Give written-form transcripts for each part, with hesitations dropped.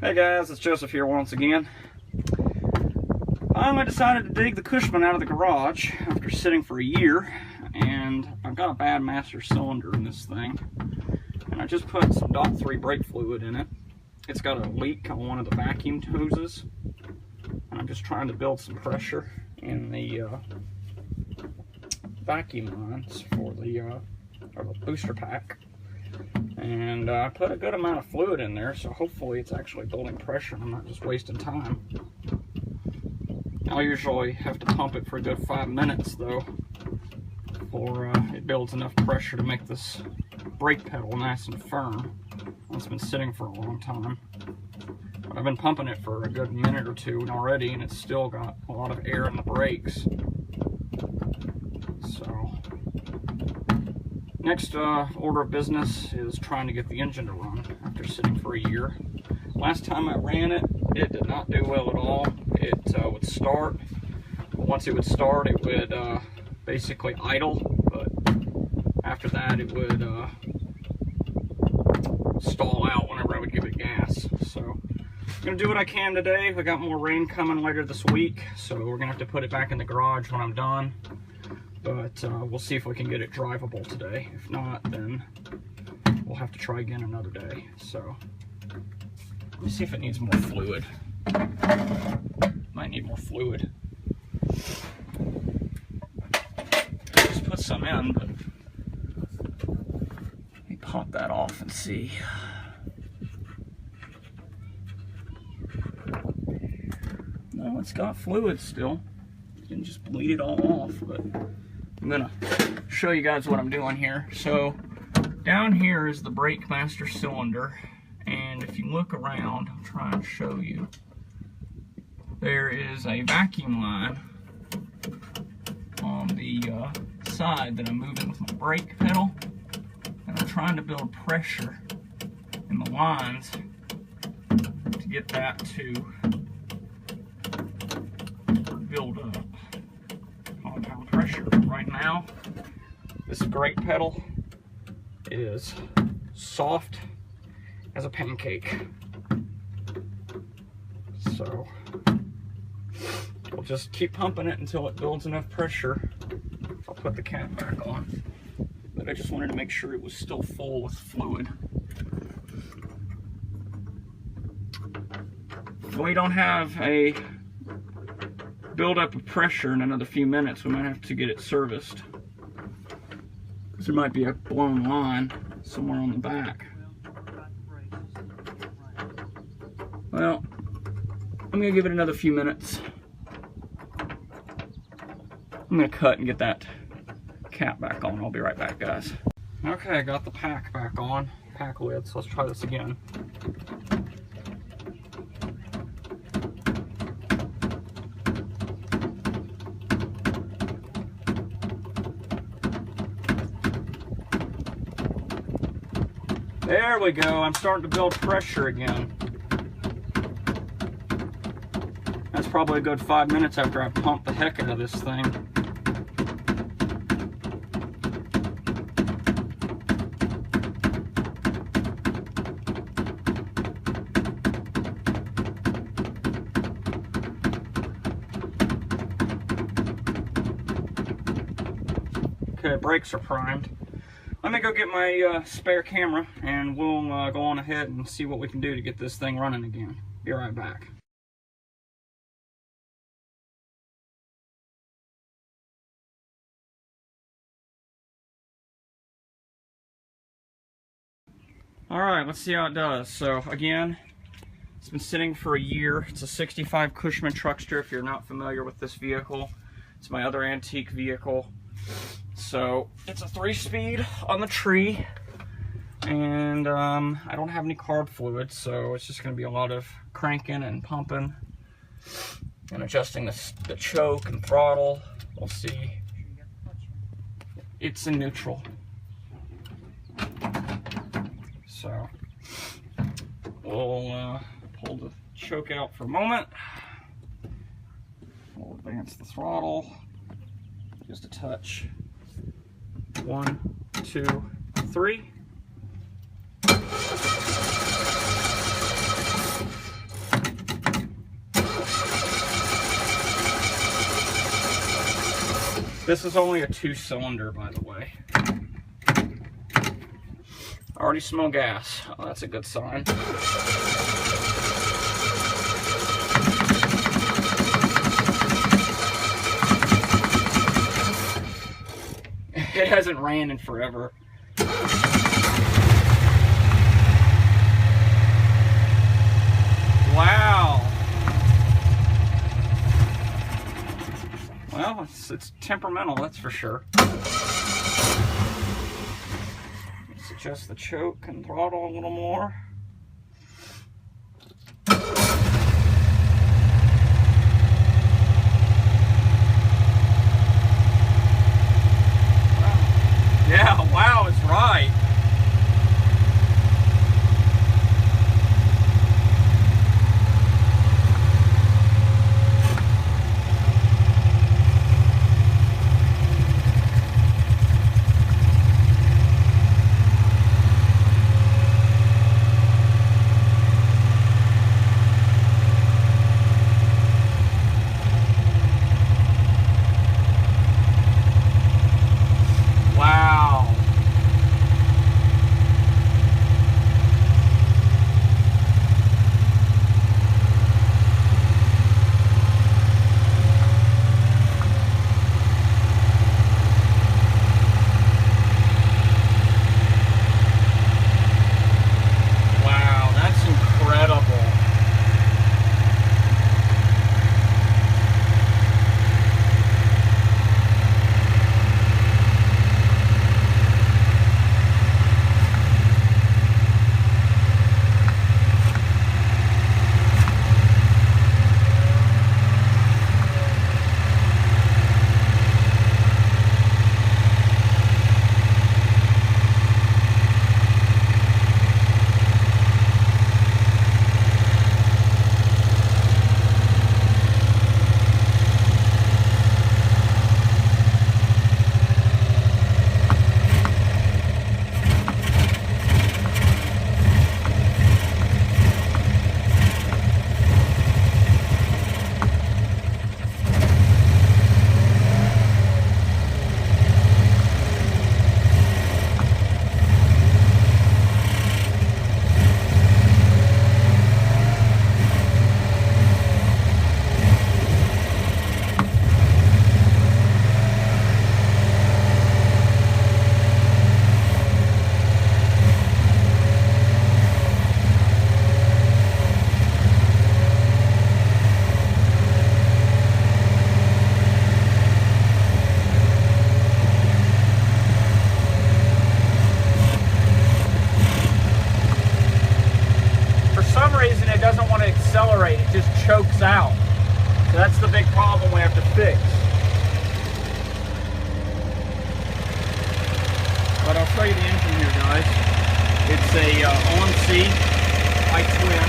Hey guys, it's Joseph here once again. Finally decided to dig the Cushman out of the garage after sitting for a year, and I've got a bad master cylinder in this thing, and I just put some .3 brake fluid in it. It's got a leak on one of the vacuum hoses, and I'm just trying to build some pressure in the vacuum lines for the booster pack. And I put a good amount of fluid in there, so hopefully it's actually building pressure and I'm not just wasting time. I'll usually have to pump it for a good 5 minutes though, before it builds enough pressure to make this brake pedal nice and firm. It's been sitting for a long time. But I've been pumping it for a good minute or two already, and it's still got a lot of air in the brakes. So next order of business is trying to get the engine to run after sitting for a year. Last time I ran it, it did not do well at all. It would start, but once it would start, it would basically idle, but after that it would stall out whenever I would give it gas. So I'm going to do what I can today. We got more rain coming later this week, so we're going to have to put it back in the garage when I'm done. But we'll see if we can get it drivable today. If not, then we'll have to try again another day. So let me see if it needs more fluid. Might need more fluid. Just put some in, but let me pop that off and see. No, it's got fluid still. Didn't just bleed it all off, but I'm gonna show you guys what I'm doing here. So down here is the brake master cylinder, and if you look around, I'll try and show you. There is a vacuum line on the side that I'm moving with my brake pedal, and I'm trying to build pressure in the lines to get that to build up compound pressure. Right now, this brake pedal is soft as a pancake. So we'll just keep pumping it until it builds enough pressure. I'll put the cap back on, but I just wanted to make sure it was still full with fluid. If we don't have a buildup of pressure in another few minutes, we might have to get it serviced, because there might be a blown line somewhere on the back. Well, I'm going to give it another few minutes. I'm going to cut and get that cap back on. I'll be right back, guys. Okay, I got the pack back on, pack lid, so let's try this again. There we go, I'm starting to build pressure again. That's probably a good 5 minutes after I've pumped the heck out of this thing. Okay, brakes are primed. Let me go get my spare camera, and we'll go on ahead and see what we can do to get this thing running again. Be right back. Alright, let's see how it does. So again, it's been sitting for a year. It's a 65 Cushman truckster, if you're not familiar with this vehicle. It's my other antique vehicle. So it's a 3-speed on the tree, and I don't have any carb fluid, so it's just going to be a lot of cranking and pumping and adjusting the choke and throttle. We'll see. It's in neutral. So we'll pull the choke out for a moment. We'll advance the throttle just a touch. 1, 2, 3. This is only a 2-cylinder, by the way. I already smell gas. Oh, that's a good sign. It hasn't ran in forever. Wow. Well, it's temperamental, that's for sure. Let's adjust the choke and throttle a little more. Yeah, wow, it's right. Accelerate, it just chokes out. So that's the big problem we have to fix. But I'll show you the engine here, guys. It's a OMC I-twin.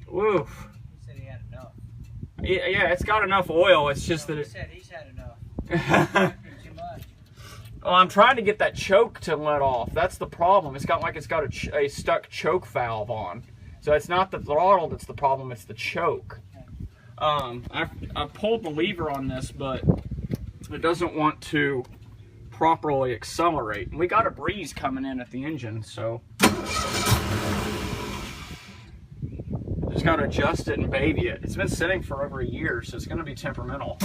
Woof. He said he had enough. Yeah, it's got enough oil. It's just that he said he's had enough. Too much. Well, I'm trying to get that choke to let off. That's the problem. It's got a stuck choke valve on. So it's not the throttle that's the problem. It's the choke. I pulled the lever on this, but it doesn't want to properly accelerate. And we got a breeze coming in at the engine, so just got to adjust it and baby it. It's been sitting for over a year, so it's going to be temperamental.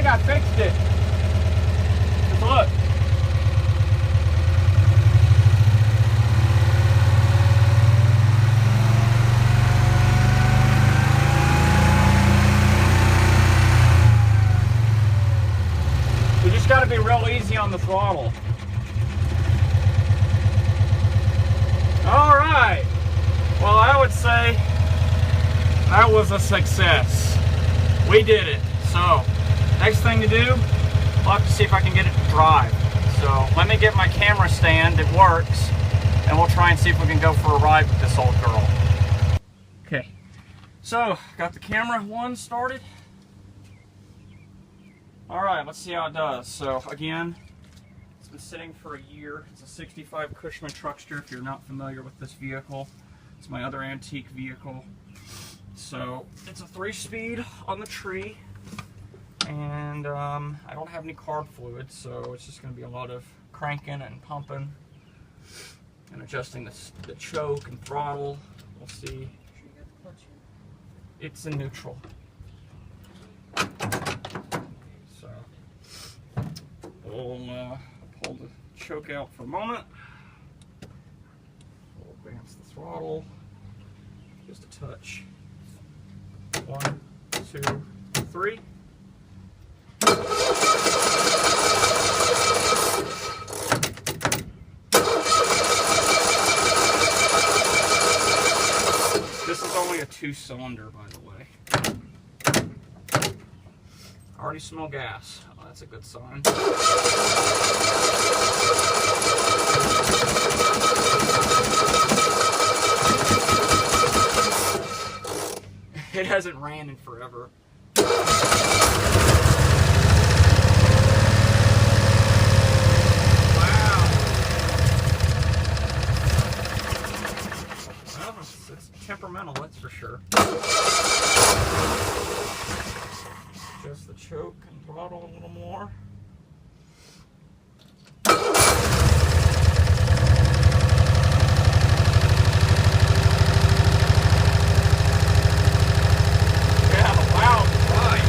I fixed it. Just look. You just got to be real easy on the throttle. All right. Well, I would say that was a success. We did it. So, next thing to do, I'll have to see if I can get it to drive. So, let me get my camera stand that works, and we'll try and see if we can go for a ride with this old girl. Okay, so, got the camera one started. Alright, let's see how it does. So, again, it's been sitting for a year. It's a 65 Cushman truckster, if you're not familiar with this vehicle. It's my other antique vehicle. So, it's a 3-speed on the tree. And I don't have any carb fluid, so it's just going to be a lot of cranking and pumping and adjusting the choke and throttle. We'll see. It's in neutral. So we'll pull the choke out for a moment. We'll advance the throttle just a touch. 1, 2, 3. This is only a 2-cylinder, by the way. I already smell gas. Oh, that's a good sign. It hasn't ran in forever. It's temperamental, that's for sure. Just the choke and throttle a little more. Yeah, wow, right.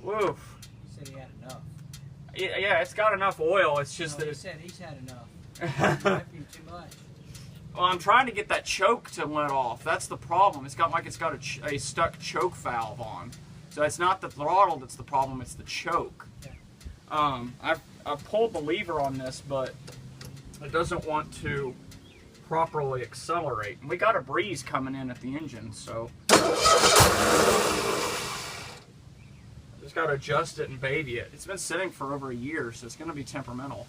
Woof. He said he had enough. Yeah, it's got enough oil. It's just No, that he said he's had enough. Might be too much. Well, I'm trying to get that choke to let off. That's the problem. It's got a stuck choke valve on. So it's not the throttle that's the problem. It's the choke. Yeah. I've pulled the lever on this, but it doesn't want to properly accelerate. And we got a breeze coming in at the engine, so just got to adjust it and baby it. It's been sitting for over a year, so it's going to be temperamental.